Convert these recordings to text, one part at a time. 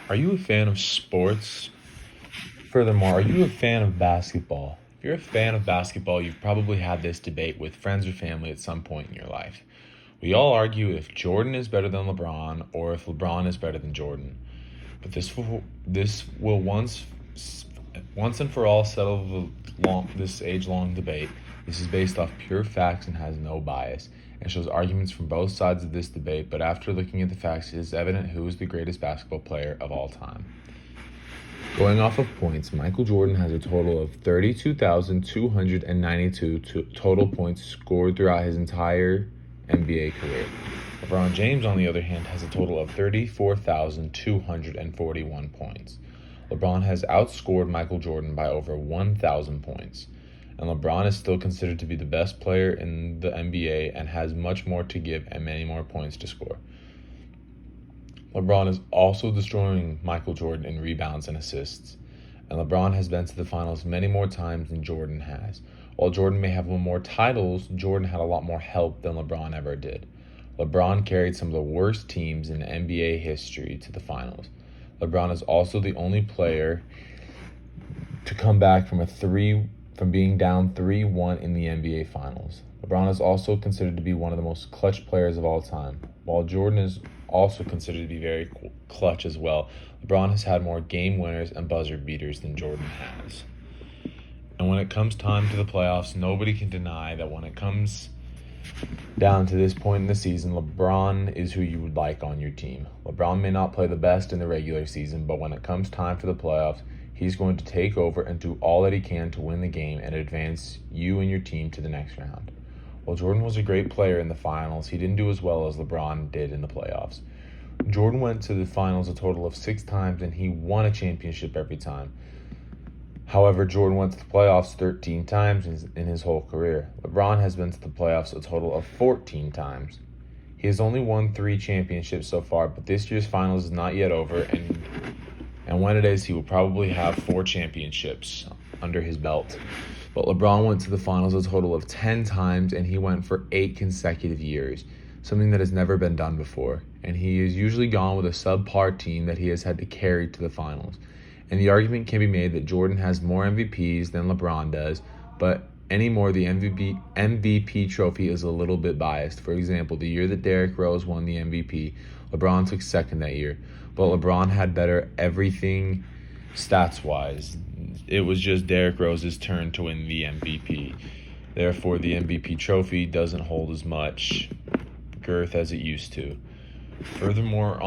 Are you a fan of sports? Furthermore, are you a fan of basketball? If you're a fan of basketball, you've probably had this debate with friends or family at some point in your life. We all argue if Jordan is better than LeBron or if LeBron is better than Jordan. But this will once and for all settle this age-long debate. This is based off pure facts and has no bias, and shows arguments from both sides of this debate, but after looking at the facts, it is evident who is the greatest basketball player of all time. Going off of points, Michael Jordan has a total of 32,292 total points scored throughout his entire NBA career. LeBron James, on the other hand, has a total of 34,241 points. LeBron has outscored Michael Jordan by over 1,000 points, and LeBron is still considered to be the best player in the NBA and has much more to give and many more points to score. LeBron is also destroying Michael Jordan in rebounds and assists, and LeBron has been to the finals many more times than Jordan has. While Jordan may have won more titles, Jordan had a lot more help than LeBron ever did. LeBron carried some of the worst teams in NBA history to the finals. LeBron is also the only player to come back from being down 3-1 in the NBA Finals. LeBron is also considered to be one of the most clutch players of all time. While Jordan is also considered to be very clutch as well, LeBron has had more game winners and buzzer beaters than Jordan has. And when it comes time to the playoffs, nobody can deny that when it comes down to this point in the season, LeBron is who you would like on your team. LeBron may not play the best in the regular season, but when it comes time for the playoffs, he's going to take over and do all that he can to win the game and advance you and your team to the next round. While Jordan was a great player in the finals, he didn't do as well as LeBron did in the playoffs. Jordan went to the finals a total of 6 times and he won a championship every time. However, Jordan went to the playoffs 13 times in his whole career. LeBron has been to the playoffs a total of 14 times. He has only won 3 championships so far, but this year's finals is not yet over, and when it is, he will probably have 4 championships under his belt. But LeBron went to the finals a total of 10 times, and he went for 8 consecutive years, something that has never been done before. And he is usually gone with a subpar team that he has had to carry to the finals. And the argument can be made that Jordan has more MVPs than LeBron does, but anymore the MVP trophy is a little bit biased. For example, the year that Derrick Rose won the MVP, LeBron took second that year, but LeBron had better everything stats-wise. It was just Derrick Rose's turn to win the MVP. Therefore, the MVP trophy doesn't hold as much girth as it used to. Furthermore,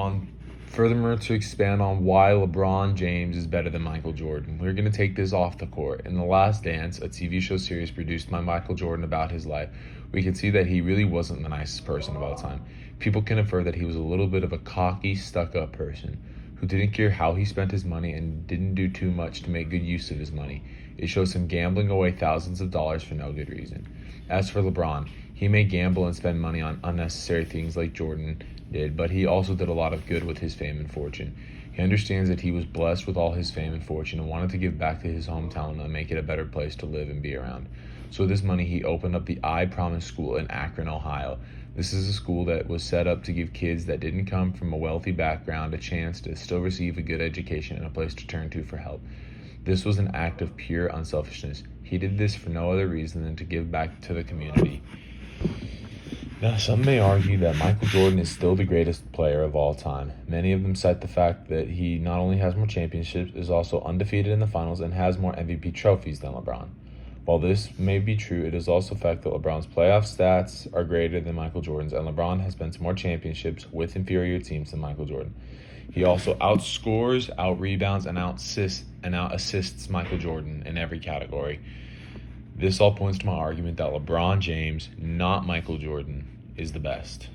to expand on why LeBron James is better than Michael Jordan, we're going to take this off the court. In The Last Dance, a TV show series produced by Michael Jordan about his life, we can see that he really wasn't the nicest person of all time. People can infer that he was a little bit of a cocky, stuck-up person who didn't care how he spent his money and didn't do too much to make good use of his money. It shows him gambling away thousands of dollars for no good reason. As for LeBron, he may gamble and spend money on unnecessary things like Jordan did, but he also did a lot of good with his fame and fortune. He understands that he was blessed with all his fame and fortune and wanted to give back to his hometown and make it a better place to live and be around. So with this money, he opened up the I Promise School in Akron, Ohio. This is a school that was set up to give kids that didn't come from a wealthy background a chance to still receive a good education and a place to turn to for help. This was an act of pure unselfishness. He did this for no other reason than to give back to the community. Now, some may argue that Michael Jordan is still the greatest player of all time. Many of them cite the fact that he not only has more championships, is also undefeated in the finals, and has more MVP trophies than LeBron. While this may be true, it is also a fact that LeBron's playoff stats are greater than Michael Jordan's, and LeBron has been to more championships with inferior teams than Michael Jordan. He also outscores, out-rebounds, and out-assists Michael Jordan in every category. This all points to my argument that LeBron James, not Michael Jordan, is the best.